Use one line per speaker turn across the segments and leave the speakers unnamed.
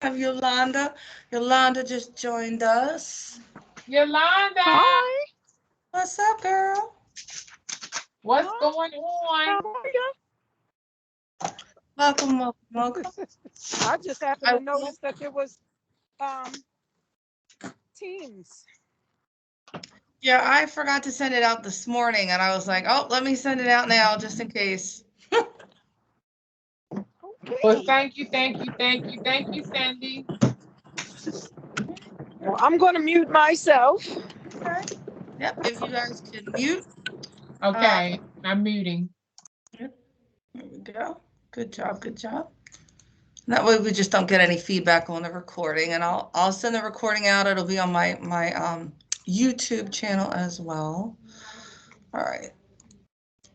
have Yolanda. Yolanda just joined us.
Yolanda,
Hi.
What's up, girl?
what's
Hi.
going on?
How are you?
Welcome, welcome, welcome.
I just happened
I
to
will,
notice that there was um Teams.
yeah, I forgot to send it out this morning, and I was like, oh, let me send it out now just in case.
Well,
Okay.
thank you, thank you, thank you, thank you, Sandy.
Well, I'm going to mute myself.
Okay. Yep. If you guys can mute. Uh,
Okay, I'm muting.
yep, there we go. Good job. Good job. That way we just don't get any feedback on the recording, and I'll send the recording out. It'll be on my YouTube channel as well. All right.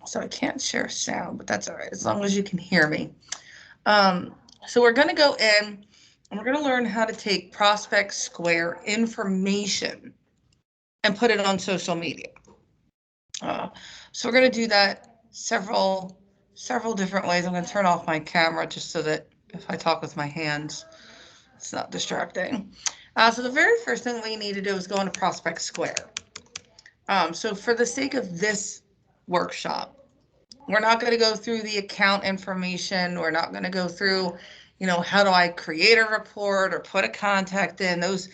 So I can't share sound, but that's all right as long as you can hear me. Um, so we're going to go in and we're going to learn how to take Prospect Square information and put it on social media. So we're going to do that several different ways. I'm going to turn off my camera just so that if I talk with my hands, it's not distracting. So the very first thing we need to do is go into Prospect Square. So for the sake of this workshop, we're not going to go through the account information. We're not going to go through, how do I create a report or put a contact in. Those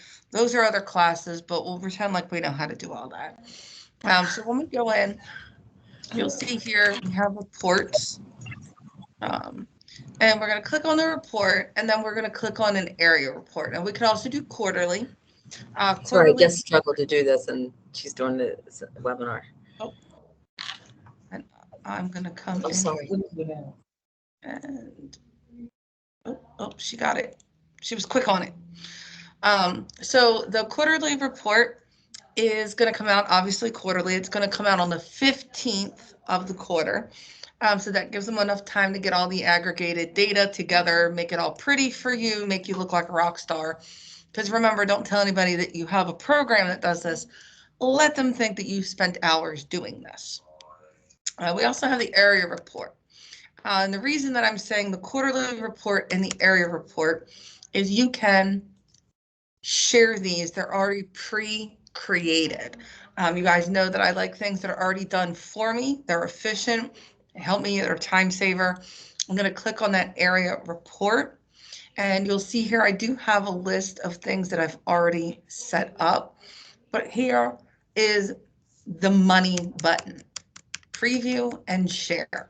are other classes, but we'll pretend like we know how to do all that. So when we go in, you'll see here we have reports. Um, and we're going to click on the report, and then we're going to click on an area report. And we could also do quarterly.
Sorry,
Quarterly.
Jess struggled to do this, and she's doing the webinar.
Oh, and I'm going to come
I'm
in
sorry.
and she got it. She was quick on it. So the quarterly report is going to come out, obviously quarterly. It's going to come out on the 15th of the quarter. So that gives them enough time to get all the aggregated data together, make it all pretty for you, make you look like a rock star. Because remember, don't tell anybody that you have a program that does this. Let them think that you spent hours doing this. We also have the area report. And the reason that I'm saying the quarterly report and the area report is you can share these. They're already pre-created. You guys know that I like things that are already done for me. They're efficient, they help me, they're a time saver. I'm going to click on that area report. And you'll see here, I do have a list of things that I've already set up. But here is the money button, preview and share.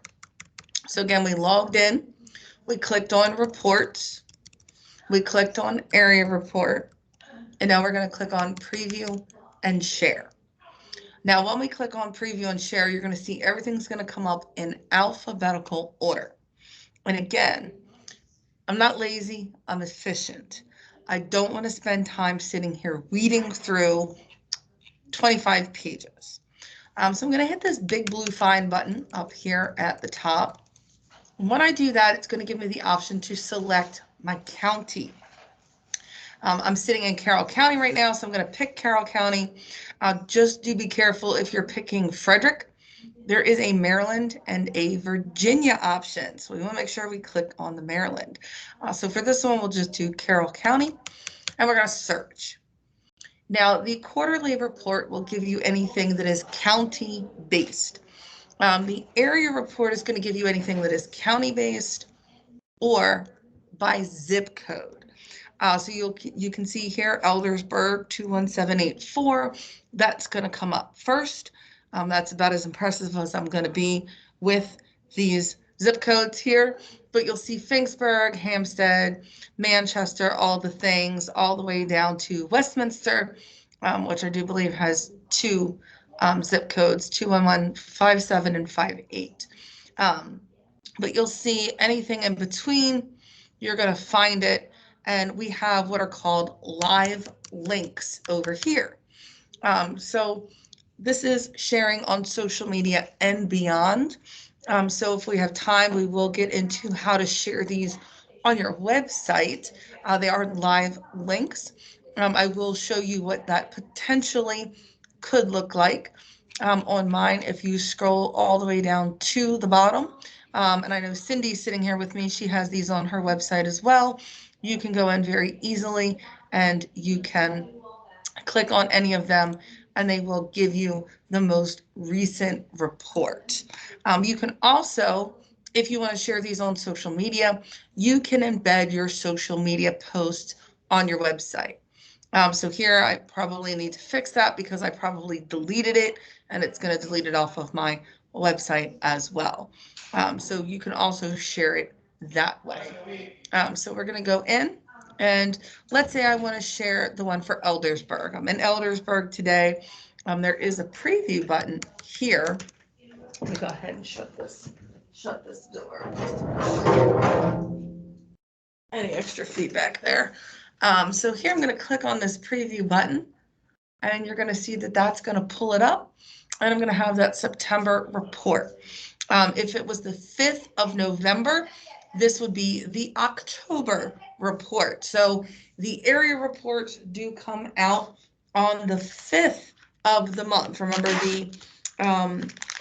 So again, we logged in, we clicked on reports, we clicked on area report, and now we're going to click on preview and share. Now, when we click on preview and share, you're going to see everything's going to come up in alphabetical order. And again, I'm not lazy, I'm efficient. I don't want to spend time sitting here reading through 25 pages. So I'm going to hit this big blue find button up here at the top. And when I do that, it's going to give me the option to select my county. I'm sitting in Carroll County right now, so I'm going to pick Carroll County. Just do be careful if you're picking Frederick. There is a Maryland and a Virginia option, so we want to make sure we click on the Maryland. So for this one, we'll just do Carroll County, and we're going to search. Now, the quarterly report will give you anything that is county-based. The area report is going to give you anything that is county-based or by zip code. So you can see here, Eldersburg 21784. That's going to come up first. That's about as impressive as I'm going to be with these zip codes here. But you'll see Finksburg, Hampstead, Manchester, all the things, all the way down to Westminster, which I do believe has two zip codes, 21157 and 58. But you'll see anything in between, you're going to find it. And we have what are called live links over here. So this is sharing on social media and beyond. So if we have time, we will get into how to share these on your website. They are live links. I will show you what that potentially could look like on mine. If you scroll all the way down to the bottom, And I know Cindy's sitting here with me. She has these on her website as well. You can go in very easily and you can click on any of them and they will give you the most recent report. You can also, if you want to share these on social media, you can embed your social media posts on your website. So here I probably need to fix that because I probably deleted it and it's going to delete it off of my website as well. So you can also share it that way. So we're going to go in and let's say I want to share the one for Eldersburg. I'm in Eldersburg today. There is a preview button here. Let me go ahead and shut this door. Any extra feedback there? So here I'm going to click on this preview button and you're going to see that that's going to pull it up and I'm going to have that September report. If it was the 5th of November, this would be the October report. So the area reports do come out on the 5th of the month. Remember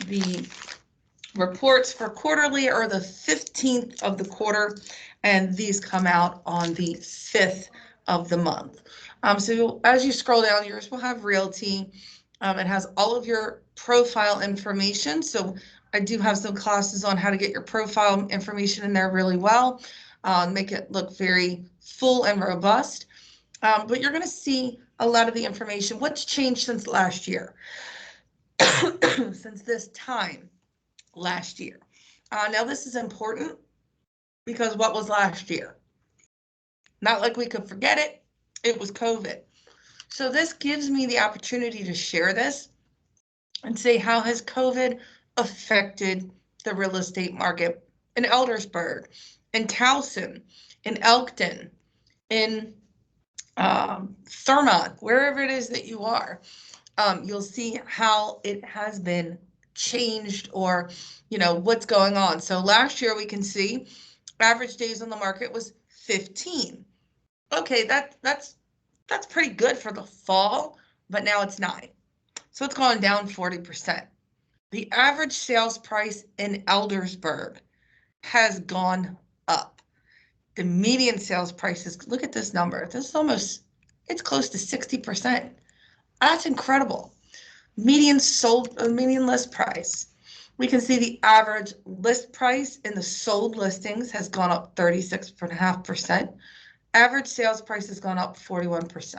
the reports for quarterly are the 15th of the quarter, and these come out on the 5th of the month. So as you scroll down, yours will have realty. It has all of your profile information. So I do have some classes on how to get your profile information in there really well, make it look very full and robust. But you're going to see a lot of the information. What's changed since last year? Since this time last year. Now this is important because what was last year? Not like we could forget it. It was COVID. So this gives me the opportunity to share this and say, how has COVID affected the real estate market in Eldersburg, in Towson, in Elkton, in Thurmont, wherever it is that you are. You'll see how it has been changed or, what's going on. So last year we can see average days on the market was 15. Okay, that's pretty good for the fall, but now it's 9. So it's gone down 40%. The average sales price in Eldersburg has gone up. The median sales prices, look at this number. This is it's close to 60%. That's incredible. Median list price. We can see the average list price in the sold listings has gone up 36.5%. Average sales price has gone up 41%.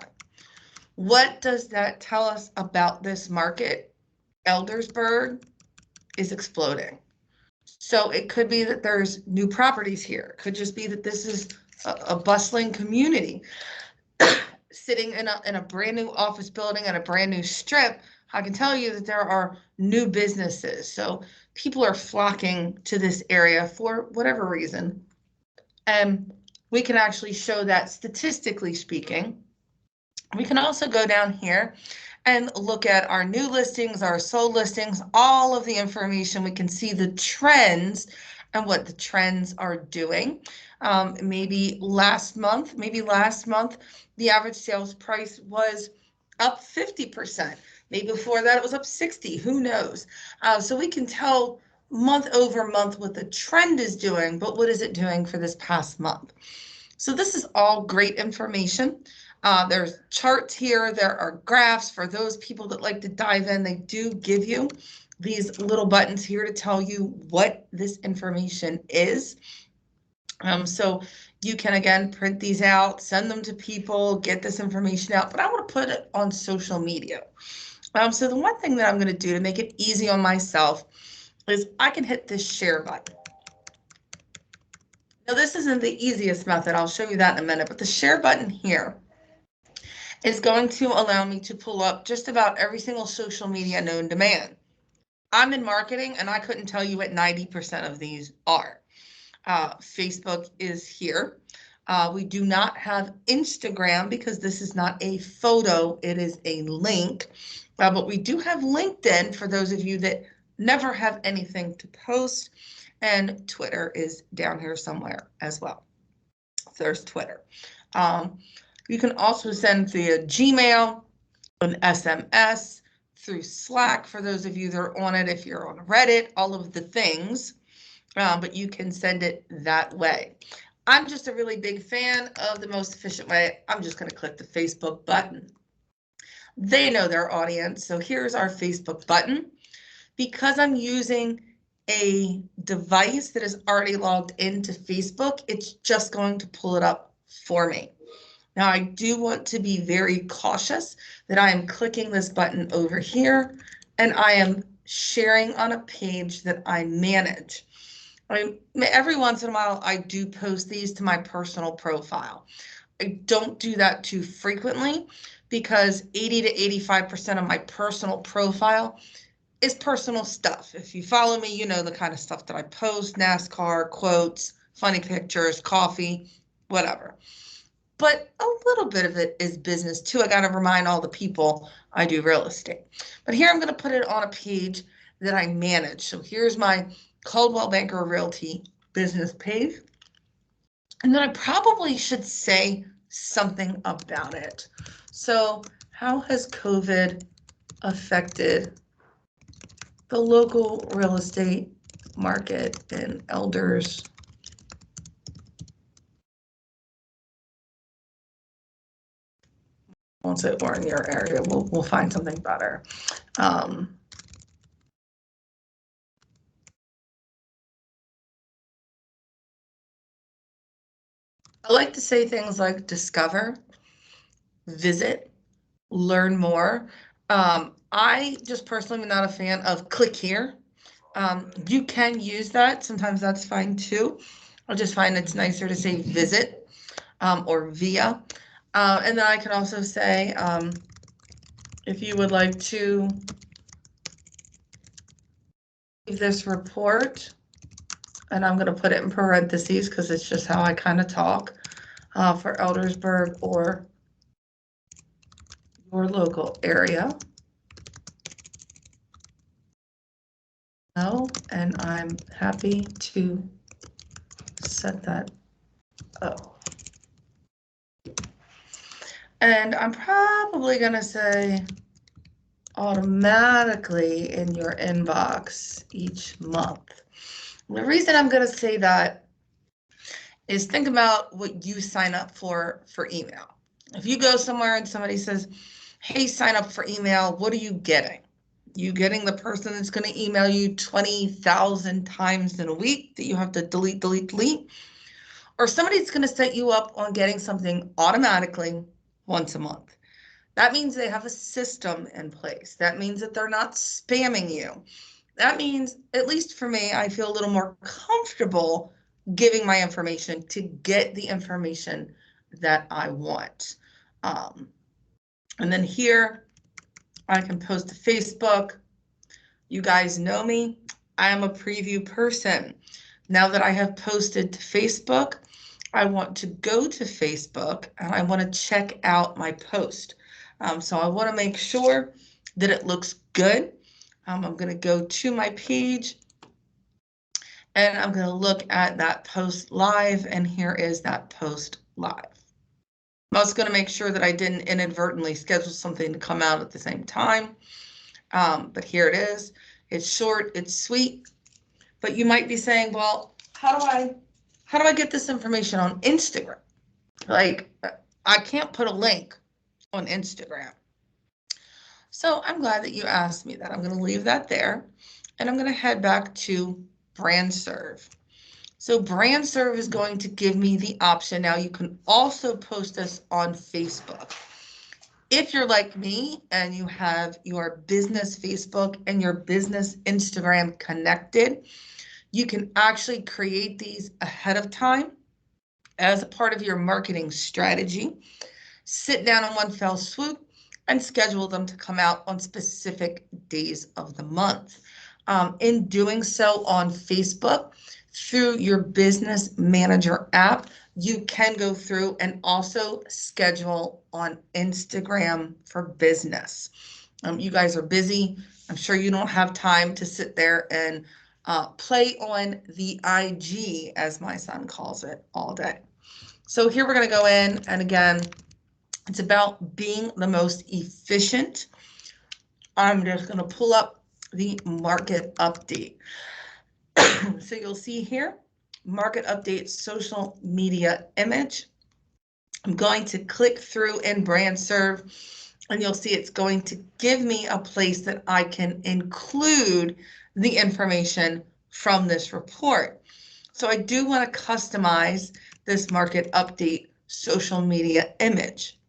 What does that tell us about this market? Eldersburg is exploding. So it could be that there's new properties here. It could just be that this is a bustling community sitting in a brand new office building and a brand new strip. I can tell you that there are new businesses. So people are flocking to this area for whatever reason. And we can actually show that statistically speaking. We can also go down here and look at our new listings, our sold listings, all of the information. We can see the trends and what the trends are doing. Maybe last month, the average sales price was up 50%. Maybe before that it was up 60, who knows? So we can tell month over month what the trend is doing, but what is it doing for this past month? So this is all great information. There's charts here, there are graphs for those people that like to dive in. They do give you these little buttons here to tell you what this information is. So you can, again, print these out, send them to people, get this information out, but I want to put it on social media. So the one thing that I'm going to do to make it easy on myself is I can hit this share button. Now this isn't the easiest method, I'll show you that in a minute, but the share button here is going to allow me to pull up just about every single social media known to man. I'm in marketing and I couldn't tell you what 90% of these are. Facebook is here. We do not have Instagram because this is not a photo, it is a link. But we do have LinkedIn for those of you that never have anything to post. And Twitter is down here somewhere as well. So there's Twitter. You can also send via Gmail, an SMS, through Slack for those of you that are on it, if you're on Reddit, all of the things. but you can send it that way. I'm just a really big fan of the most efficient way. I'm just going to click the Facebook button. They know their audience. So here's our Facebook button. Because I'm using a device that is already logged into Facebook, it's just going to pull it up for me. Now, I do want to be very cautious that I am clicking this button over here and I am sharing on a page that I manage. Every once in a while, I do post these to my personal profile. I don't do that too frequently because 80 to 85% of my personal profile is personal stuff. If you follow me, you know the kind of stuff that I post: NASCAR, quotes, funny pictures, coffee, whatever. But a little bit of it is business too. I got to remind all the people I do real estate. But here I'm going to put it on a page that I manage. So here's my Coldwell Banker Realty business page. And then I probably should say something about it. So how has COVID affected the local real estate market in Elders? Won't say or in your area. We'll find something better. I like to say things like discover, visit, learn more. I just personally am not a fan of click here. You can use that. Sometimes that's fine too. I just find it's nicer to say visit or via. And then I can also say, if you would like to leave this report, and I'm going to put it in parentheses because it's just how I kind of talk, for Eldersburg or your local area. No, and I'm happy to set that up. And I'm probably going to say automatically in your inbox each month. The reason I'm going to say that is think about what you sign up for email. If you go somewhere and somebody says, hey, sign up for email, what are you getting? You getting the person that's going to email you 20,000 times in a week that you have to delete? Or somebody's going to set you up on getting something automatically once a month. That means they have a system in place. That means that they're not spamming you. That means, at least for me, I feel a little more comfortable giving my information to get the information that I want. And then here, I can post to Facebook. You guys know me. I am a preview person. Now that I have posted to Facebook, I want to go to Facebook and I want to check out my post. So I want to make sure that it looks good. I'm going to go to my page and I'm going to look at that post live, and here is that post live. I'm also going to make sure that I didn't inadvertently schedule something to come out at the same time. But here it is. It's short, it's sweet, but you might be saying, well, how do I get this information on Instagram? Like, I can't put a link on Instagram. So I'm glad that you asked me that. I'm going to leave that there, and I'm going to head back to Brand Serve. So Brand Serve is going to give me the option. Now you can also post this on Facebook. If you're like me and you have your business Facebook and your business Instagram connected, you can actually create these ahead of time as a part of your marketing strategy. Sit down in one fell swoop and schedule them to come out on specific days of the month. In doing so on Facebook, through your business manager app, you can go through and also schedule on Instagram for business. You guys are busy. I'm sure you don't have time to sit there and play on the IG, as my son calls it, all day. So here we're going to go in, and again, it's about being the most efficient. I'm just going to pull up the market update. So you'll see here, market update, social media image. I'm going to click through in brand serve, and you'll see it's going to give me a place that I can include the information from this report. So I do want to customize this market update social media image.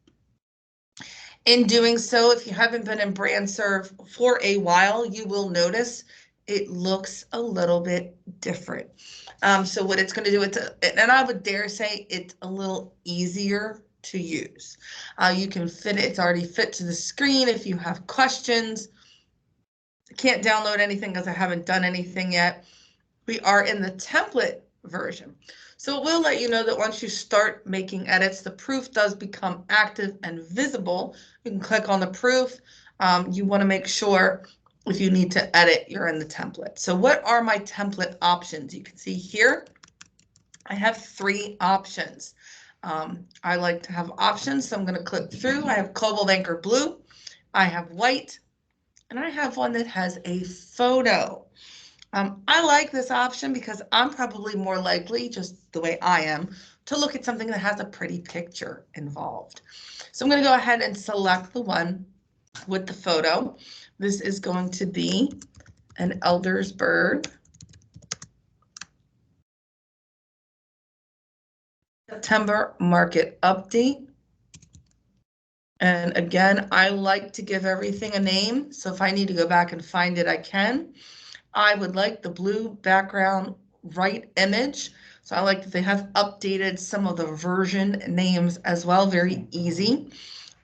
In doing so, if you haven't been in brand serve for a while, you will notice it looks a little bit different. So what it's going to do, and I would dare say it's a little easier to use. You can fit it, it's already fit to the screen if you have questions. I can't download anything because I haven't done anything yet. We are in the template version. So it will let you know that once you start making edits, the proof does become active and visible. You can click on the proof. You want to make sure if you need to edit, you're in the template. So what are my template options? You can see here, I have 3 options. I like to have options, so I'm going to click through. I have Coldwell Banker Blue, I have white, and I have one that has a photo. I like this option because I'm probably more likely, just the way I am, to look at something that has a pretty picture involved. So I'm going to go ahead and select the one with the photo. This is going to be an Eldersburg September market update. And again, I like to give everything a name. So if I need to go back and find it, I can. I would like the blue background right image. So I like that they have updated some of the version names as well, very easy.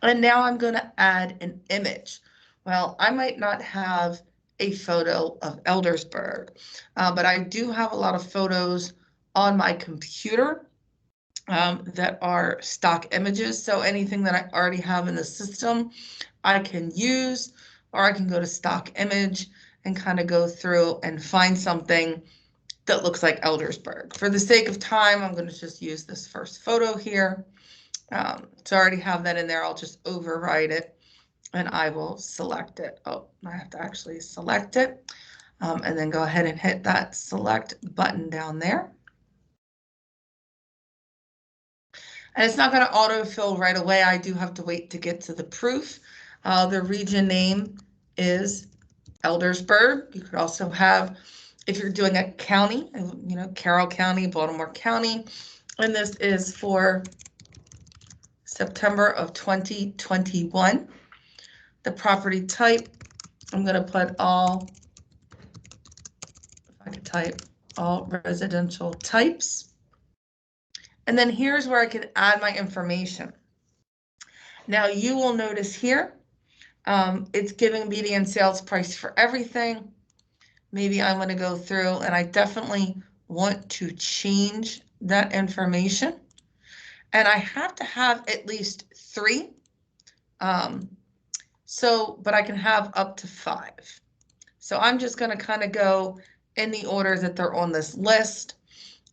And now I'm going to add an image. Well, I might not have a photo of Eldersburg, but I do have a lot of photos on my computer that are stock images. So anything that I already have in the system, I can use, or I can go to stock image and kind of go through and find something that looks like Eldersburg. For the sake of time, I'm going to just use this first photo here. So I already have that in there. I'll just override it and I will select it. Oh, I have to actually select it and then go ahead and hit that select button down there. And it's not going to autofill right away. I do have to wait to get to the proof. The region name is Eldersburg. You could also have, if you're doing a county, you know, Carroll County, Baltimore County, and this is for September of 2021. The property type, I'm going to put all, if I could type, all residential types. And then here's where I can add my information. Now you will notice here, it's giving median sales price for everything. Maybe I'm going to go through and I definitely want to change that information. And I have to have at least 3. But I can have up to 5. So I'm just going to kind of go in the order that they're on this list.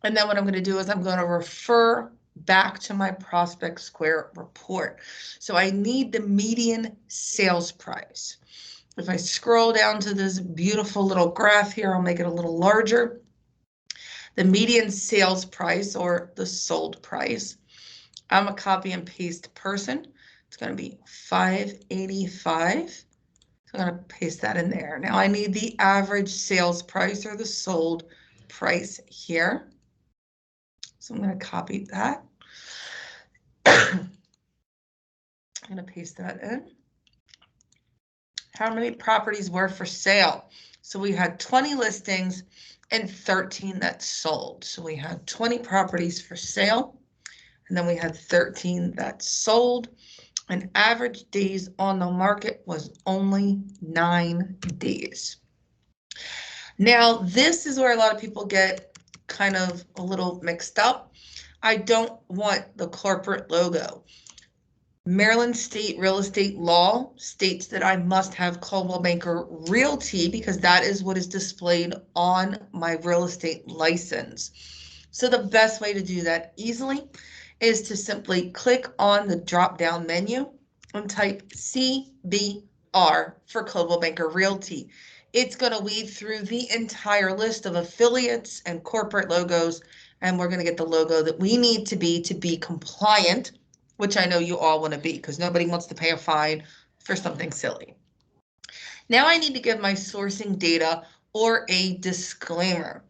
And then what I'm going to do is I'm going to refer back to my Prospect Square report. So I need the median sales price. If I scroll down to this beautiful little graph here, I'll make it a little larger. The median sales price, or the sold price, I'm a copy and paste person. It's going to be $585. So I'm going to paste that in there. Now I need the average sales price, or the sold price here. So I'm going to copy that. I'm going to paste that in. How many properties were for sale? So we had 20 listings and 13 that sold. So we had 20 properties for sale, and then we had 13 that sold. And average days on the market was only 9 days. Now, this is where a lot of people get kind of a little mixed up. I don't want the corporate logo. Maryland State Real Estate Law states that I must have Coldwell Banker Realty because that is what is displayed on my real estate license. So the best way to do that easily is to simply click on the drop-down menu and type CBR for Coldwell Banker Realty. It's going to weed through the entire list of affiliates and corporate logos, and we're going to get the logo that we need to be compliant, which I know you all want to be, because nobody wants to pay a fine for something silly. Now I need to give my sourcing data or a disclaimer.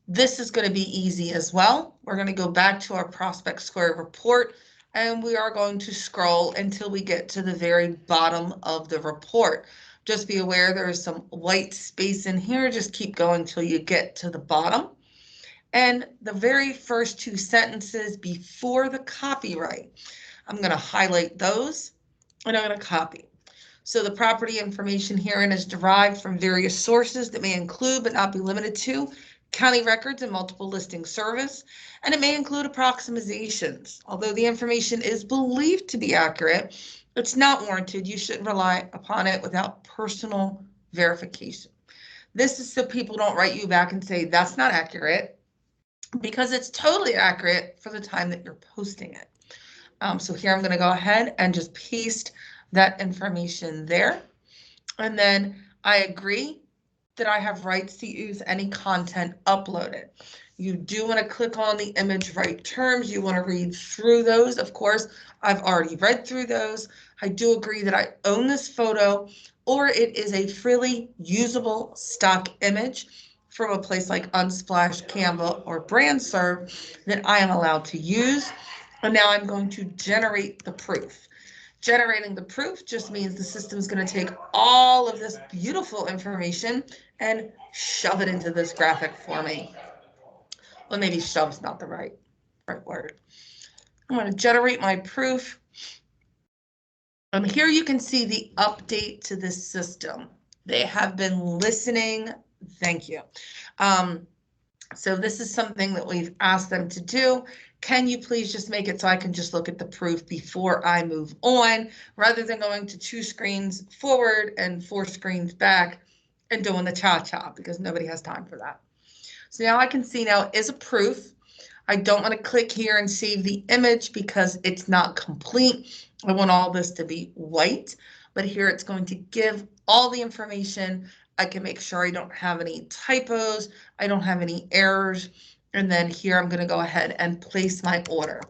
This is going to be easy as well. We're going to go back to our Prospect Square report, and we are going to scroll until we get to the very bottom of the report. Just be aware there is some white space in here. Just keep going till you get to the bottom. And the very first two sentences before the copyright, I'm going to highlight those and I'm going to copy. So the property information herein is derived from various sources that may include but not be limited to county records and multiple listing service, and it may include approximations. Although the information is believed to be accurate, it's not warranted. You shouldn't rely upon it without personal verification. This is so people don't write you back and say that's not accurate, because it's totally accurate for the time that you're posting it. So here I'm going to go ahead and just paste that information there. And then I agree that I have rights to use any content uploaded. You do want to click on the image right terms. You want to read through those. Of course, I've already read through those. I do agree that I own this photo, or it is a freely usable stock image from a place like Unsplash, Canva, or BrandServe that I am allowed to use. And now I'm going to generate the proof. Generating the proof just means the system is going to take all of this beautiful information and shove it into this graphic for me. Well, maybe shove's not the right word. I'm going to generate my proof. And here you can see the update to this system. They have been listening. Thank you. So this is something that we've asked them to do. Can you please just make it so I can just look at the proof before I move on, rather than going to 2 screens forward and 4 screens back and doing the cha-cha, because nobody has time for that. So now I can see now is a proof. I don't want to click here and save the image because it's not complete. I want all this to be white, but here it's going to give all the information. I can make sure I don't have any typos. I don't have any errors. And then here I'm going to go ahead and place my order.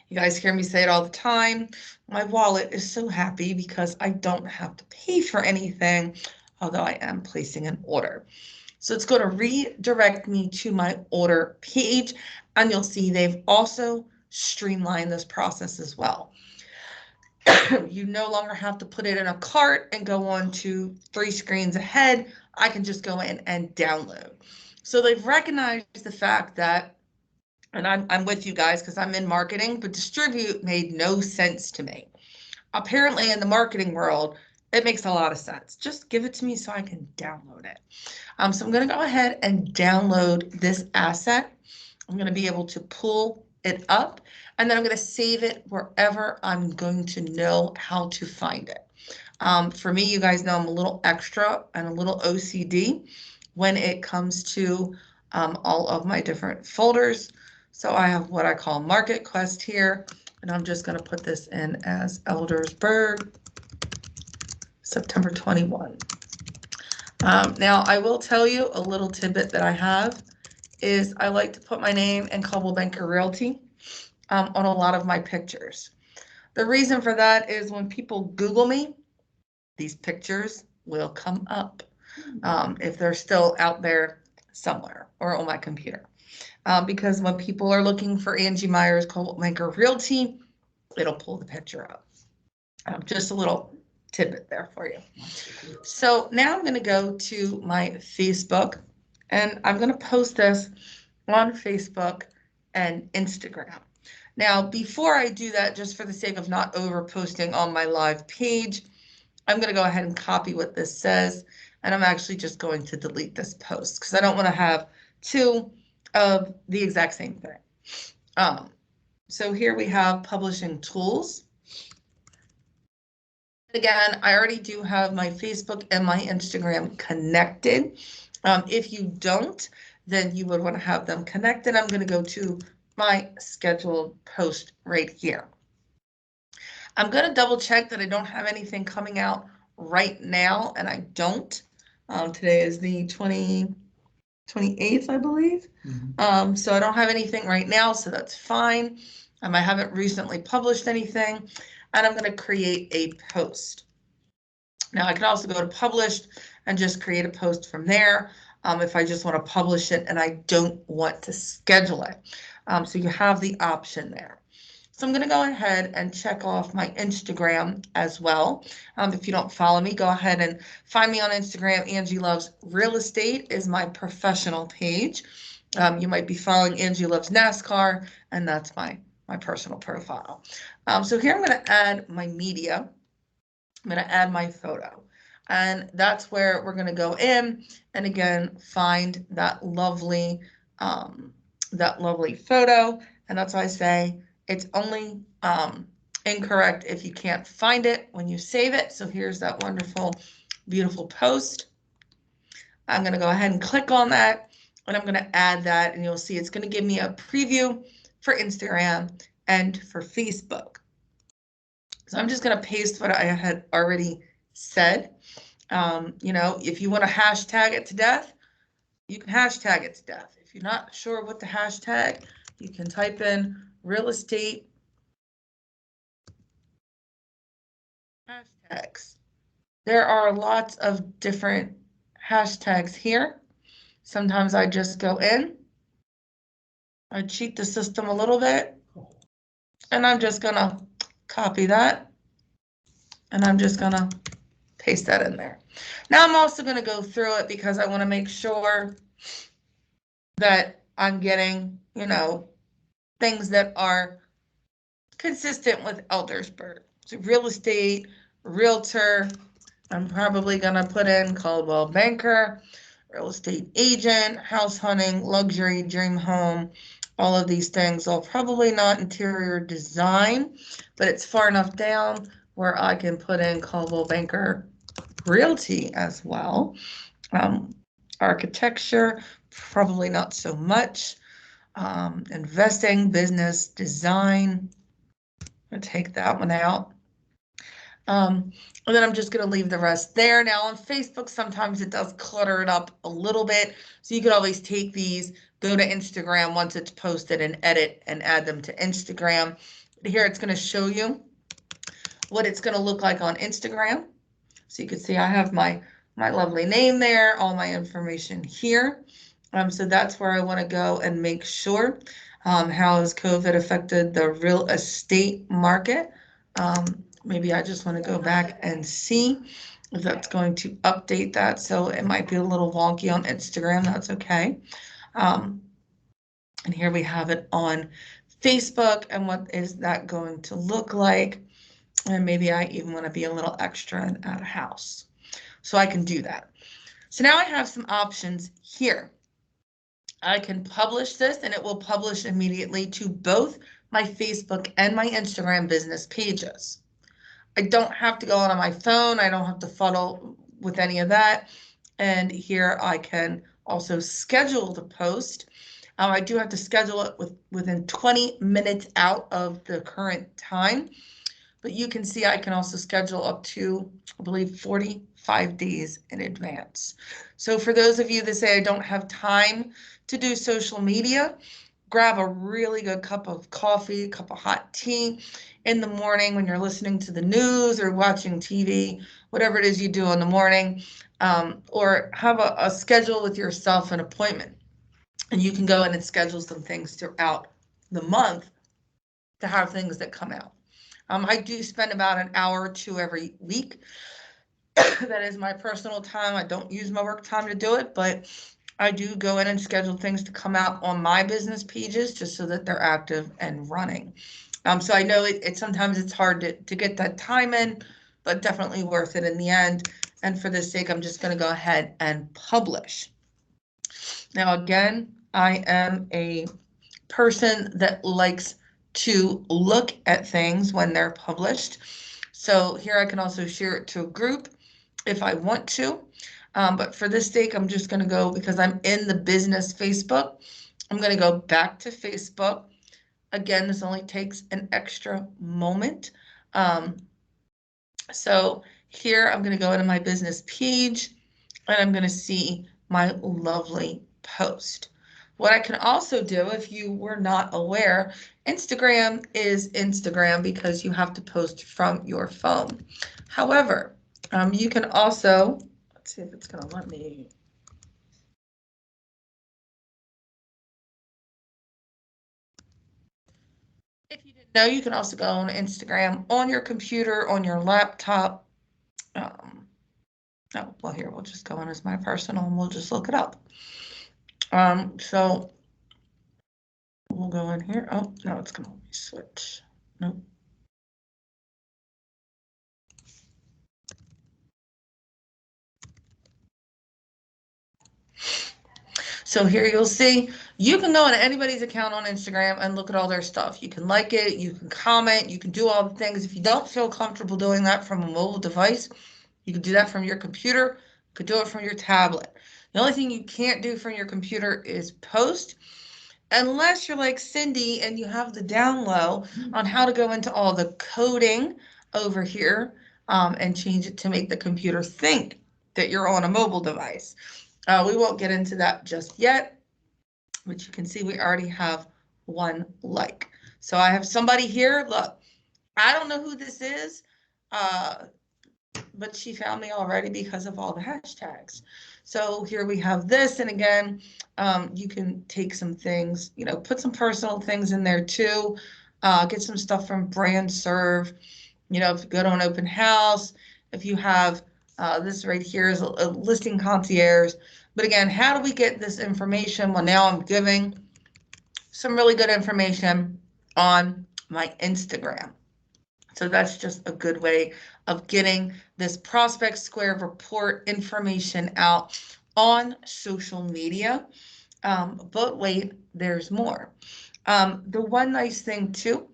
You guys hear me say it all the time. My wallet is so happy because I don't have to pay for anything, although I am placing an order. So it's going to redirect me to my order page, and you'll see they've also streamlined this process as well. You no longer have to put it in a cart and go on to 3 screens ahead. I can just go in and download. So they've recognized the fact that, and I'm with you guys because I'm in marketing, but distribute made no sense to me. Apparently in the marketing world, it makes a lot of sense. Just give it to me so I can download it. So I'm going to go ahead and download this asset. I'm going to be able to pull it up, and then I'm going to save it wherever I'm going to know how to find it. For me, you guys know I'm a little extra and a little OCD when it comes to all of my different folders. So I have what I call Market Quest here, and I'm just going to put this in as Eldersburg, September 21. Now I will tell you a little tidbit that I have is I like to put my name and Coldwell Banker Realty on a lot of my pictures. The reason for that is when people Google me, these pictures will come up if they're still out there somewhere or on my computer. Because when people are looking for Angie Myers Coldwell Banker Realty, it'll pull the picture up. Just a little tidbit there for you. So now I'm going to go to my Facebook, and I'm going to post this on Facebook and Instagram. Now, before I do that, just for the sake of not over posting on my live page, I'm going to go ahead and copy what this says, and I'm actually just going to delete this post because I don't want to have 2 of the exact same thing. So here we have publishing tools. Again, I already do have my Facebook and my Instagram connected. If you don't, then you would want to have them connected. I'm going to go to my scheduled post right here. I'm going to double check that I don't have anything coming out right now, and I don't. Today is the 28th, I believe. So I don't have anything right now, so that's fine. I haven't recently published anything, and I'm going to create a post. Now I can also go to published and just create a post from there if I just want to publish it and I don't want to schedule it. So you have the option there. So I'm going to go ahead and check off my Instagram as well. If you don't follow me, go ahead and find me on Instagram. Angie Loves Real Estate is my professional page. You might be following Angie Loves NASCAR, and that's my personal profile. So here I'm going to add my media. I'm going to add my photo. And that's where we're going to go in and again find that lovely photo. And that's why I say it's only incorrect if you can't find it when you save it. So here's that wonderful, beautiful post. I'm going to go ahead and click on that, and I'm going to add that, and you'll see it's going to give me a preview for Instagram and for Facebook. So I'm just going to paste what I had already said. You know, if you want to hashtag it to death, you can hashtag it to death. If you're not sure what the hashtag, you can type in real estate hashtags. There are lots of different hashtags here. Sometimes I just go in, I cheat the system a little bit, and I'm just gonna copy that, and I'm just gonna paste that in there. Now I'm also gonna go through it because I wanna make sure that I'm getting, you know, things that are consistent with Eldersburg. So real estate, realtor, I'm probably gonna put in Caldwell Banker, real estate agent, house hunting, luxury, dream home, all of these things. I'll probably not interior design, but it's far enough down where I can put in Caldwell Banker realty as well. Architecture, probably not so much. Investing, business, design. I'm gonna take that one out. And then I'm just gonna leave the rest there. Now on Facebook, sometimes it does clutter it up a little bit. So you could always take these, go to Instagram once it's posted and edit and add them to Instagram. Here it's gonna show you what it's gonna look like on Instagram. So you can see I have my lovely name there, all my information here. So that's where I want to go and make sure how has COVID affected the real estate market. Maybe I just want to go back and see if that's going to update that. So it might be a little wonky on Instagram. That's okay. And here we have it on Facebook. And what is that going to look like? And maybe I even want to be a little extra and add a house. So I can do that. So now I have some options here. I can publish this and it will publish immediately to both my Facebook and my Instagram business pages. I don't have to go on my phone. I don't have to fuddle with any of that. And here I can also schedule the post. I do have to schedule it within 20 minutes out of the current time. But you can see I can also schedule up to, I believe, 45 days in advance. So for those of you that say I don't have time to do social media, grab a really good cup of coffee, a cup of hot tea in the morning when you're listening to the news or watching TV, whatever it is you do in the morning, or have a schedule with yourself, an appointment. And you can go in and schedule some things throughout the month to have things that come out. I do spend about an hour or two every week. That is my personal time. I don't use my work time to do it, but I do go in and schedule things to come out on my business pages just so that they're active and running. So I know sometimes it's hard to get that time in, but definitely worth it in the end. And for this sake, I'm just going to go ahead and publish. Now, again, I am a person that likes to look at things when they're published. So here I can also share it to a group if I want to. But for this sake, I'm just going to go, because I'm in the business Facebook, I'm going to go back to Facebook. Again, this only takes an extra moment. So here I'm going to go into my business page. and I'm going to see my lovely post. What I can also do, if you were not aware, Instagram is Instagram because you have to post from your phone. However, you can also, let's see if it's going to let me. If you didn't know, you can also go on Instagram on your computer, on your laptop. Oh, well, here, we'll just go on as my personal and we'll just look it up. So we'll go in here. Oh, no, it's going to switch. Nope. So here you'll see, you can go on anybody's account on Instagram and look at all their stuff. You can like it, you can comment, you can do all the things. If you don't feel comfortable doing that from a mobile device, you can do that from your computer, you could do it from your tablet. The only thing you can't do from your computer is post, unless you're like Cindy and you have the down low on how to go into all the coding over here and change it to make the computer think that you're on a mobile device. We won't get into that just yet, but you can see we already have one like. So I have somebody here, look, I don't know who this is, but she found me already because of all the hashtags. So here we have this, and again, you can take some things, you know, put some personal things in there too, get some stuff from Brand Serve, you know, if you go to an open house, if you have this right here is a listing concierge. But again, how do we get this information? Well, now I'm giving some really good information on my Instagram. So that's just a good way of getting this Prospect Square report information out on social media. But wait, there's more. The one nice thing too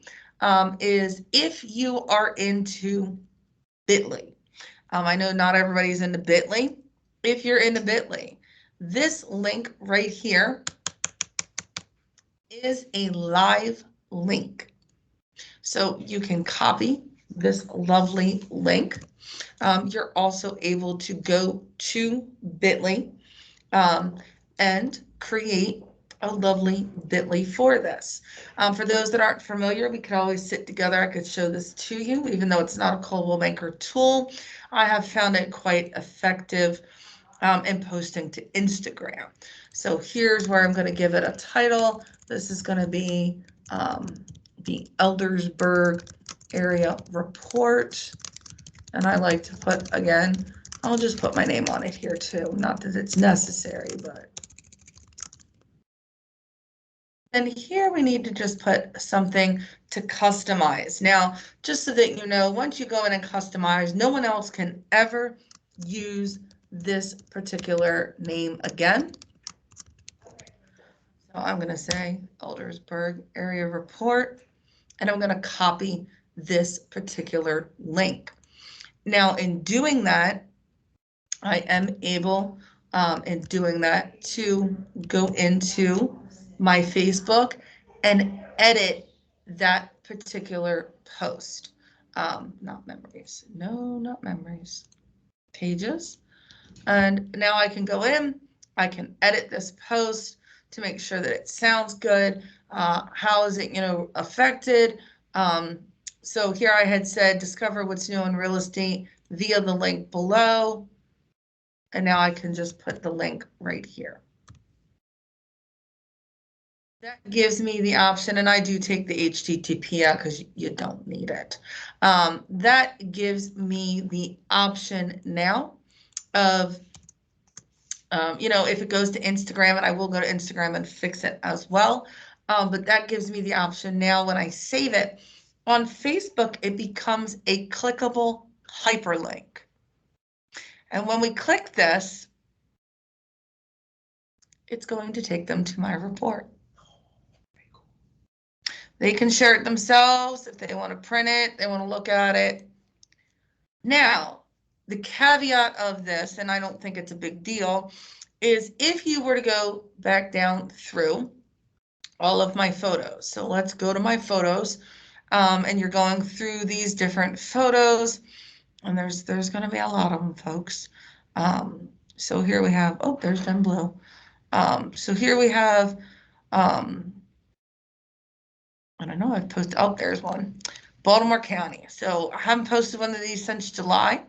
is if you are into Bitly. I know not everybody's into Bitly. If you're into Bitly, this link right here is a live link. So you can copy this lovely link. You're also able to go to Bitly and create a lovely Bitly for this. For those that aren't familiar, we could always sit together. I could show this to you, even though it's not a Coldwell Banker tool. I have found it quite effective in posting to Instagram. So here's where I'm going to give it a title. This is going to be the Eldersburg Area Report. And I like to put, again, I'll just put my name on it here too. Not that it's necessary, but. And here we need to just put something to customize. Now, just so that you know, once you go in and customize, no one else can ever use this particular name again. So I'm going to say Eldersburg Area Report, and I'm going to copy this particular link. Now, in doing that, I am able, in doing that, to go into my Facebook and edit that particular post. Not memories. No, not memories. Pages. And now I can go in, I can edit this post to make sure that it sounds good. How is it, you know, affected? So here I had said, discover what's new in real estate via the link below. And now I can just put the link right here. That gives me the option, and I do take the HTTP out because you don't need it. That gives me the option now of, you know, if it goes to Instagram, and I will go to Instagram and fix it as well. But that gives me the option now when I save it. On Facebook, it becomes a clickable hyperlink. And when we click this, it's going to take them to my report. They can share it themselves if they want to print it, they want to look at it. Now, the caveat of this, and I don't think it's a big deal, is if you were to go back down through all of my photos. So let's go to my photos, and you're going through these different photos, and there's going to be a lot of them, folks. So here we have, oh, there's them blue. So here we have, I don't know, I've posted, oh, there's one. Baltimore County. So I haven't posted one of these since July.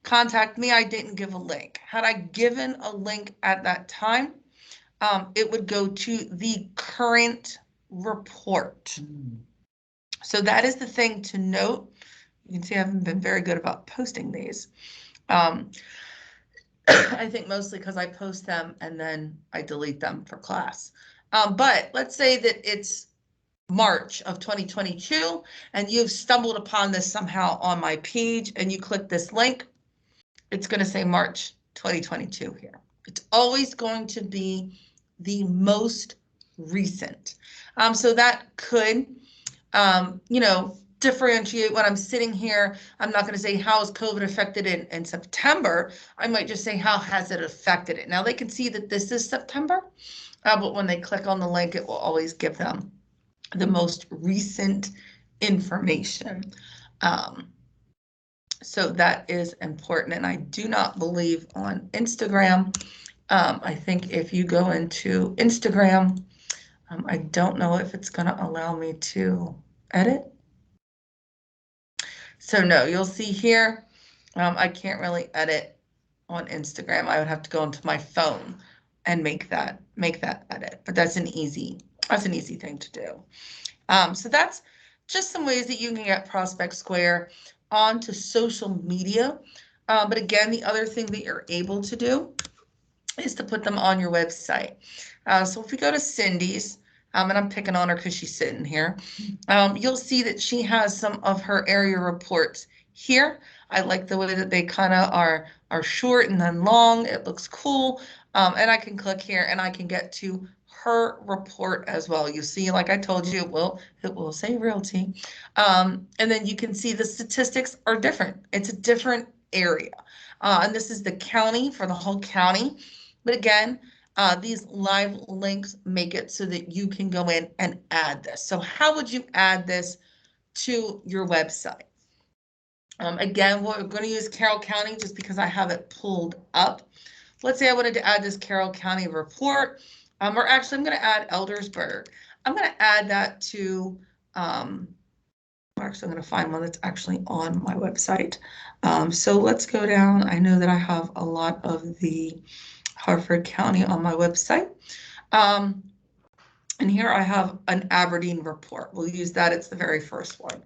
Contact me, I didn't give a link. Had I given a link at that time, it would go to the current report. So that is the thing to note. You can see I haven't been very good about posting these. I think mostly because I post them and then I delete them for class. But let's say that it's March of 2022 and you've stumbled upon this somehow on my page and you click this link, it's going to say March 2022 here. It's always going to be the most recent. So that could, you know, differentiate when I'm sitting here. I'm not going to say how has COVID affected it in September. I might just say how has it affected it. Now they can see that this is September, but when they click on the link, it will always give them the most recent information. So that is important. And I do not believe on Instagram. I think if you go into Instagram, I don't know if it's going to allow me to edit. So no, you'll see here, I can't really edit on Instagram. I would have to go into my phone and make that edit, but that's an easy thing to do. So that's just some ways that you can get Prospect Square onto social media. But again, the other thing that you're able to do is to put them on your website. So if we go to Cindy's, and I'm picking on her because she's sitting here, you'll see that she has some of her area reports here. I like the way that they kind of are short and then long. It looks cool. And I can click here and I can get to her report as well. You see, like I told you, it will say realty. And then you can see the statistics are different. It's a different area. And this is the county for the whole county. But again, these live links make it so that you can go in and add this. So how would you add this to your website? Again, we're going to use Carroll County just because I have it pulled up. Let's say I wanted to add this Carroll County report, or actually I'm going to add Eldersburg. I'm going to add that to, actually I'm going to find one that's actually on my website. So let's go down. I know that I have a lot of the Harford County on my website. And here I have an Aberdeen report. We'll use that. It's the very first one.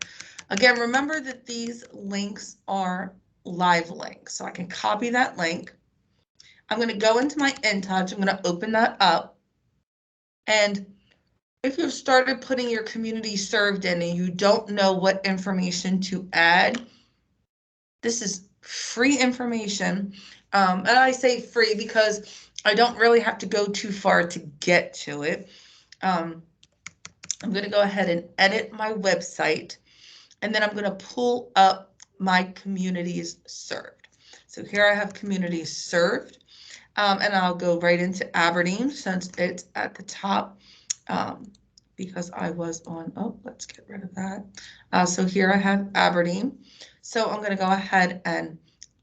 Again, remember that these links are live links. So I can copy that link. I'm going to go into my InTouch. I'm going to open that up. And if you've started putting your community served in and you don't know what information to add, this is free information. And I say free because I don't really have to go too far to get to it. I'm going to go ahead and edit my website, and then I'm going to pull up my communities served. So here I have communities served, and I'll go right into Aberdeen since it's at the top, because I was on, oh, let's get rid of that. So here I have Aberdeen. So I'm going to go ahead and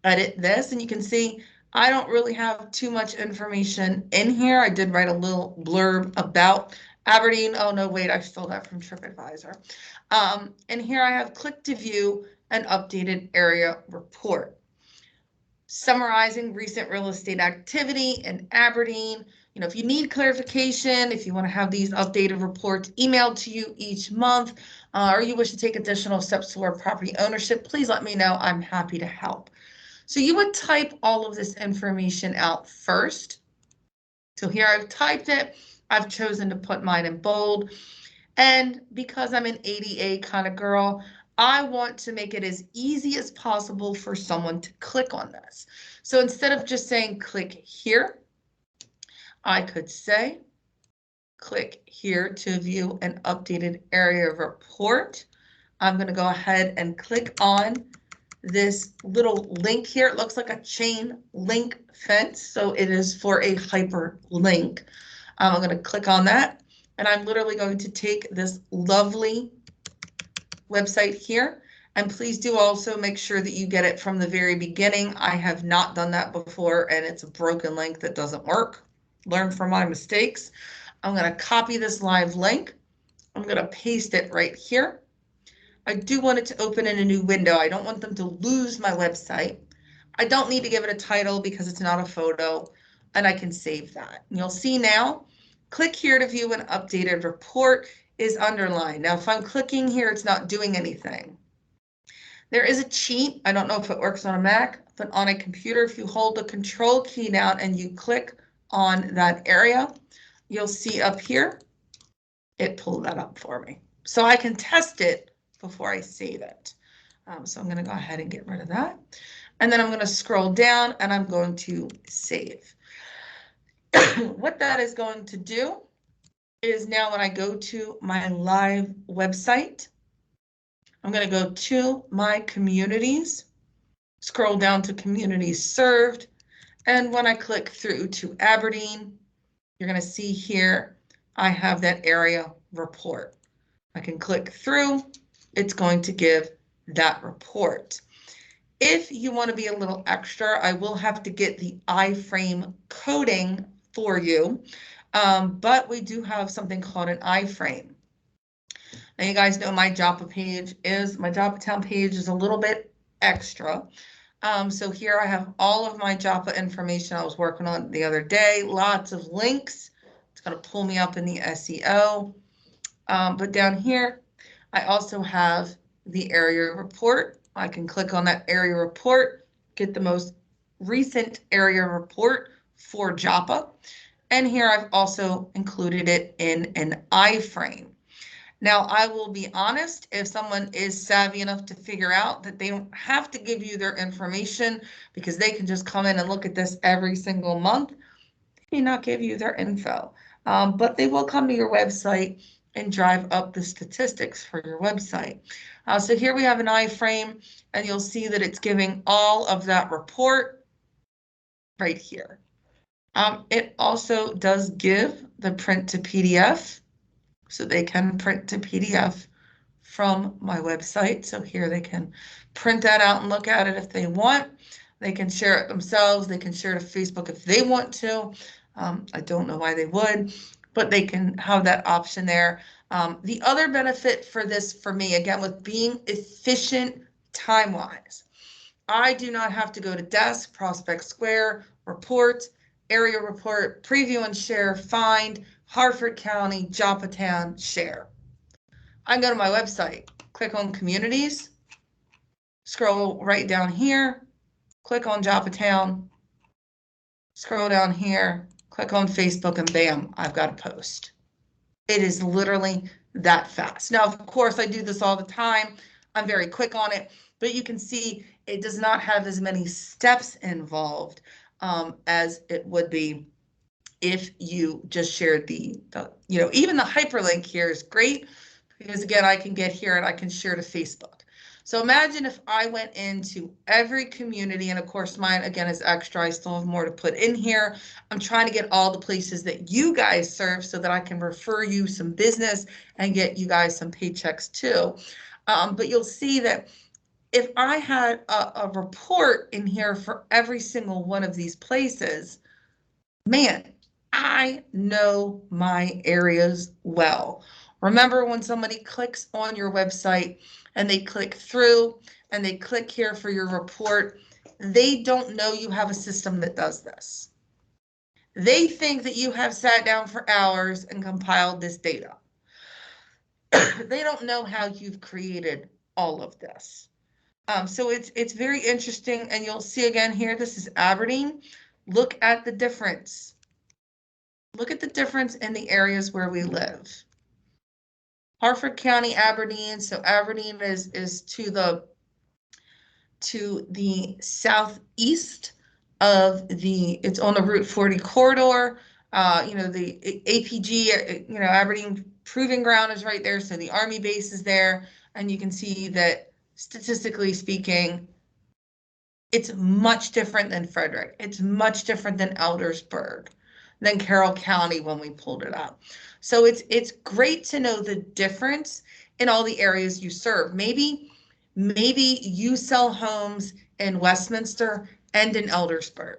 edit this, and you can see I don't really have too much information in here. I did write a little blurb about Aberdeen. Oh, no, wait, I stole that from TripAdvisor. And here I have click to view an updated area report. Summarizing recent real estate activity in Aberdeen. You know, if you need clarification, if you want to have these updated reports emailed to you each month, or you wish to take additional steps toward property ownership, please let me know. I'm happy to help. So you would type all of this information out first. So here I've typed it. I've chosen to put mine in bold. And because I'm an ADA kind of girl, I want to make it as easy as possible for someone to click on this. So instead of just saying click here, I could say click here to view an updated area report. I'm going to go ahead and click on this little link here. It looks like a chain link fence, so it is for a hyperlink. I'm going to click on that, and I'm literally going to take this lovely website here, And please do also make sure that you get it from the very beginning. I have not done that before, and it's a broken link that doesn't work. Learn from my mistakes. I'm going to copy this live link. I'm going to paste it right here. I do want it to open in a new window. I don't want them to lose my website. I don't need to give it a title because it's not a photo, and I can save that. And you'll see now, click here to view an updated report is underlined. Now, if I'm clicking here, it's not doing anything. There is a cheat. I don't know if it works on a Mac, but on a computer, if you hold the control key down and you click on that area, you'll see up here, it pulled that up for me. So I can test it before I save it. So I'm going to go ahead and get rid of that. And then I'm going to scroll down and I'm going to save. What that is going to do is now when I go to my live website, I'm going to go to my communities, scroll down to communities served. And when I click through to Aberdeen, you're going to see here, I have that area report. I can click through, it's going to give that report. If you want to be a little extra, I will have to get the iframe coding for you, but we do have something called an iframe. Now you guys know my Joppa Town page is a little bit extra. So here I have all of my Joppa information I was working on the other day, lots of links. It's going to pull me up in the SEO. But down here, I also have the area report. I can click on that area report, get the most recent area report for Joppa. And here I've also included it in an iframe. Now, I will be honest, if someone is savvy enough to figure out that they don't have to give you their information because they can just come in and look at this every single month, they may not give you their info, but they will come to your website and drive up the statistics for your website. So here we have an iframe, and you'll see that it's giving all of that report right here. It also does give the print to PDF, so they can print to PDF from my website. So here they can print that out and look at it if they want. They can share it themselves. They can share it to Facebook if they want to. I don't know why they would, but they can have that option there. The other benefit for this, for me, again, with being efficient time-wise, I do not have to go to Desk, Prospect Square, Report, Area Report, Preview and Share, Find, Harford County, Joppa Town, Share. I can go to my website, click on Communities, scroll right down here, click on Joppa Town, scroll down here, click on Facebook, and bam, I've got a post. It is literally that fast. Now, of course, I do this all the time. I'm very quick on it, but you can see it does not have as many steps involved as it would be if you just shared the even the hyperlink here is great because again, I can get here and I can share to Facebook. So imagine if I went into every community, and of course mine again is extra. I still have more to put in here. I'm trying to get all the places that you guys serve so that I can refer you some business and get you guys some paychecks too. But you'll see that if I had a report in here for every single one of these places, man, I know my areas well. Remember when somebody clicks on your website and they click through and they click here for your report, they don't know you have a system that does this. They think that you have sat down for hours and compiled this data. They don't know how you've created all of this. So it's very interesting, and you'll see again here, this is Aberdeen. Look at the difference. Look at the difference in the areas where we live. Harford County, Aberdeen. So Aberdeen is to the southeast of it's on the Route 40 corridor. The APG, Aberdeen Proving Ground is right there. So the Army base is there. And you can see that statistically speaking, it's much different than Frederick. It's much different than Eldersburg, than Carroll County when we pulled it up. So it's great to know the difference in all the areas you serve. Maybe Maybe you sell homes in Westminster and in Eldersburg.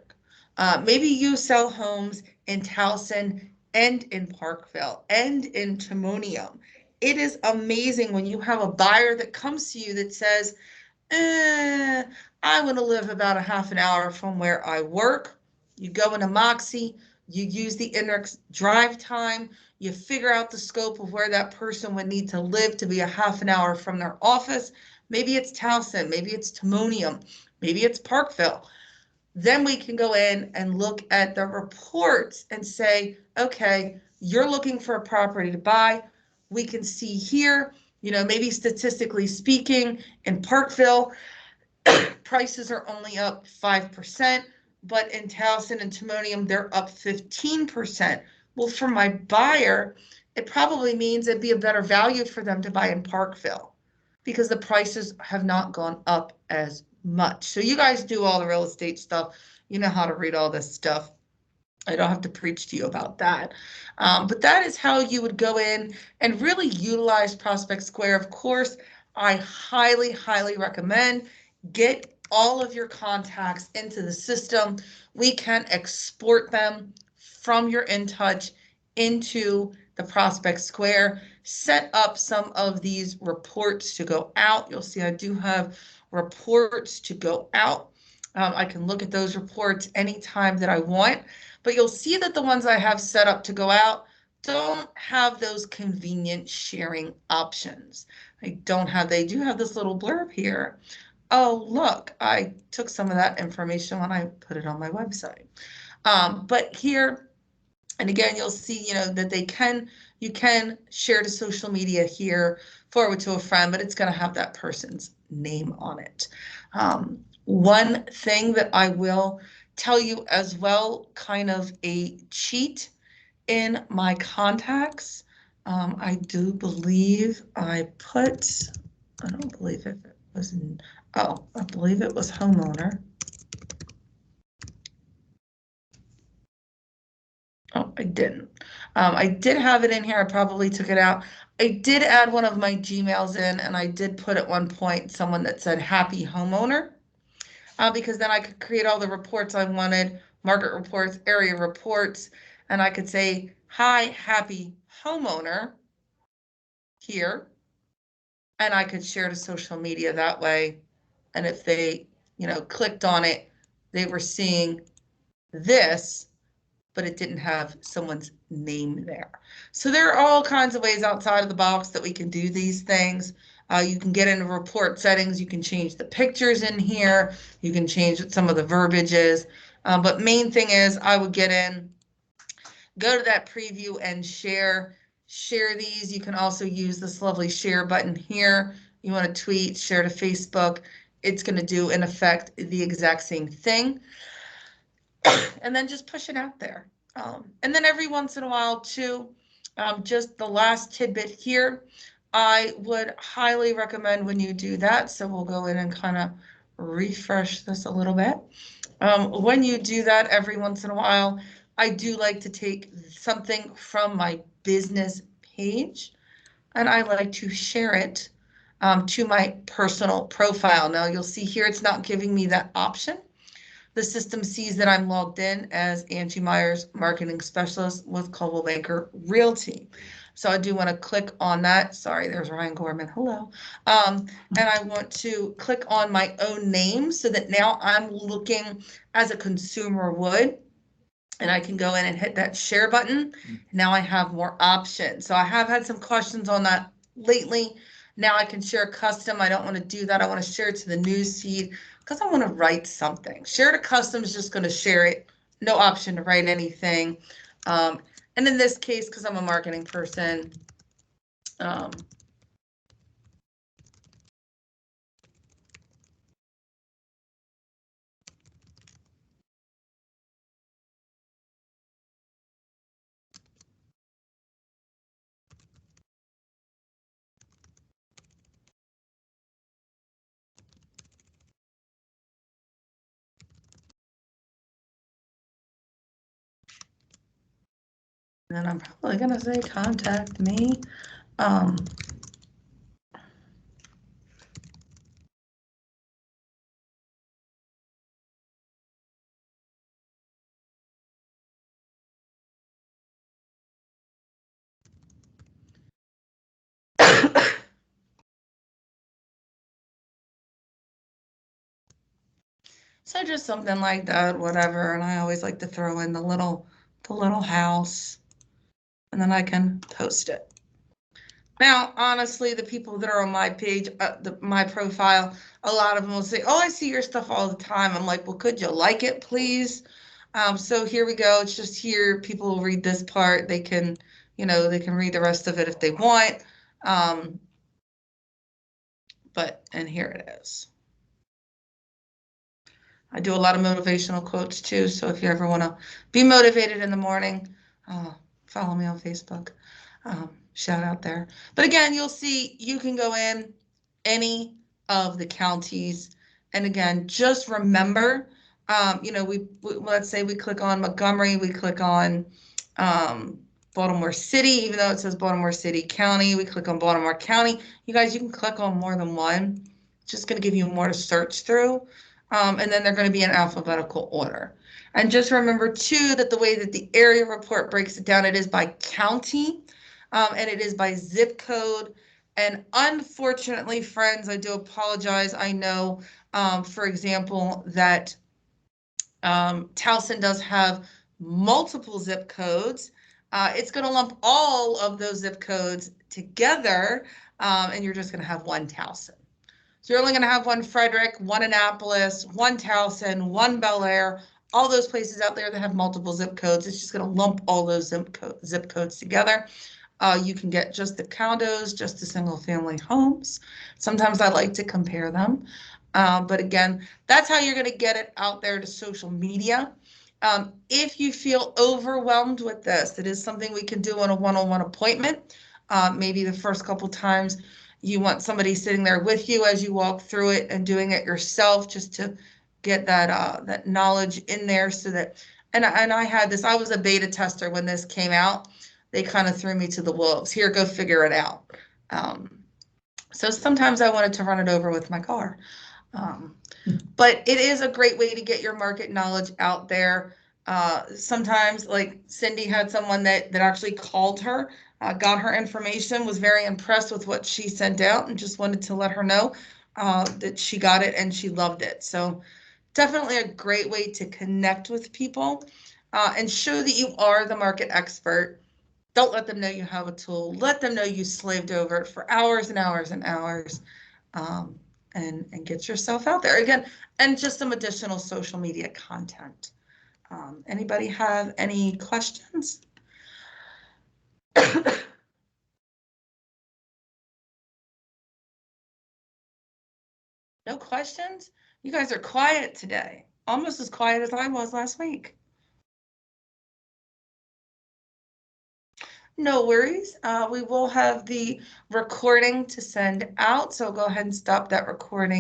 Maybe you sell homes in Towson and in Parkville and in Timonium. It is amazing when you have a buyer that comes to you that says, I want to live about a half an hour from where I work. You go into Moxie, you use the index drive time, you figure out the scope of where that person would need to live to be a half an hour from their office. Maybe it's Towson, maybe it's Timonium, maybe it's Parkville. Then we can go in and look at the reports and say, okay, you're looking for a property to buy. We can see here, maybe statistically speaking, in Parkville, prices are only up 5%, but in Towson and Timonium, they're up 15%. Well, for my buyer, it probably means it'd be a better value for them to buy in Parkville because the prices have not gone up as much. So you guys do all the real estate stuff. You know how to read all this stuff. I don't have to preach to you about that. But that is how you would go in and really utilize Prospect Square. Of course, I highly, highly recommend get all of your contacts into the system. We can export them from your InTouch into the Prospect Square, set up some of these reports to go out. You'll see I do have reports to go out. I can look at those reports anytime that I want, but you'll see that the ones I have set up to go out don't have those convenient sharing options. They do have this little blurb here. Oh, look, I took some of that information when I put it on my website. But here, and again, you'll see, that you can share to social media here, forward to a friend, but it's going to have that person's name on it. One thing that I will tell you as well, kind of a cheat in my contacts. I do believe I don't believe it was, I believe it was homeowner. Oh, I didn't. I did have it in here. I probably took it out. I did add one of my Gmails in, and I did put at one point someone that said happy homeowner, because then I could create all the reports I wanted, market reports, area reports, and I could say, hi, happy homeowner here. And I could share to social media that way. And if they, clicked on it, they were seeing this, but it didn't have someone's name there. So there are all kinds of ways outside of the box that we can do these things. You can get into report settings. You can change the pictures in here. You can change what some of the verbiage is. But main thing is I would get in, go to that preview and share these. You can also use this lovely share button here. You want to tweet, share to Facebook. It's going to do, in effect, the exact same thing. And then just push it out there. And then every once in a while too, just the last tidbit here, I would highly recommend when you do that. So we'll go in and kind of refresh this a little bit. When you do that every once in a while, I do like to take something from my business page and I like to share it to my personal profile. Now you'll see here it's not giving me that option. The system sees that I'm logged in as Angie Myers, Marketing Specialist with Coldwell Banker Realty. So I do want to click on that. Sorry, there's Ryan Gorman. Hello. And I want to click on my own name so that now I'm looking as a consumer would. And I can go in and hit that share button. Now I have more options. So I have had some questions on that lately. Now I can share custom. I don't want to do that. I want to share it to the news feed because I want to write something. Share to custom is just going to share it. No option to write anything. And in this case, because I'm a marketing person, then I'm probably going to say contact me. So just something like that, whatever. And I always like to throw in the little house, and then I can post it. Now, honestly, the people that are on my page, my profile, a lot of them will say, "Oh, I see your stuff all the time." I'm like, "Well, could you like it, please?" So here we go. It's just here. People will read this part. They can, they can read the rest of it if they want. And here it is. I do a lot of motivational quotes too. So if you ever want to be motivated in the morning, follow me on Facebook. Shout out there. But again, you'll see you can go in any of the counties. And again, just remember, let's say we click on Montgomery, we click on Baltimore City, even though it says Baltimore City County, we click on Baltimore County. You guys, you can click on more than one. It's just going to give you more to search through. And then they're going to be in alphabetical order. And just remember too, that the way that the area report breaks it down, it is by county, and it is by zip code. And unfortunately, friends, I do apologize. I know, for example, that Towson does have multiple zip codes. It's going to lump all of those zip codes together, and you're just going to have one Towson. So you're only going to have one Frederick, one Annapolis, one Towson, one Bel Air, all those places out there that have multiple zip codes. It's just going to lump all those zip codes together. You can get just the condos, just the single family homes. Sometimes I like to compare them. But again, that's how you're going to get it out there to social media. If you feel overwhelmed with this, it is something we can do on a one-on-one appointment. Maybe the first couple times you want somebody sitting there with you as you walk through it and doing it yourself, just to get that knowledge in there, so that, and I had this, I was a beta tester when this came out. They kind of threw me to the wolves. Here, go figure it out. So sometimes I wanted to run it over with my car. But it is a great way to get your market knowledge out there. Sometimes, like Cindy had someone that actually called her, got her information, was very impressed with what she sent out, and just wanted to let her know that she got it and she loved it. So definitely a great way to connect with people and show that you are the market expert. Don't let them know you have a tool. Let them know you slaved over it for hours and hours and hours, and get yourself out there again, and just some additional social media content. Anybody have any questions? No questions? You guys are quiet today, almost as quiet as I was last week. No worries. We will have the recording to send out, so go ahead and stop that recording.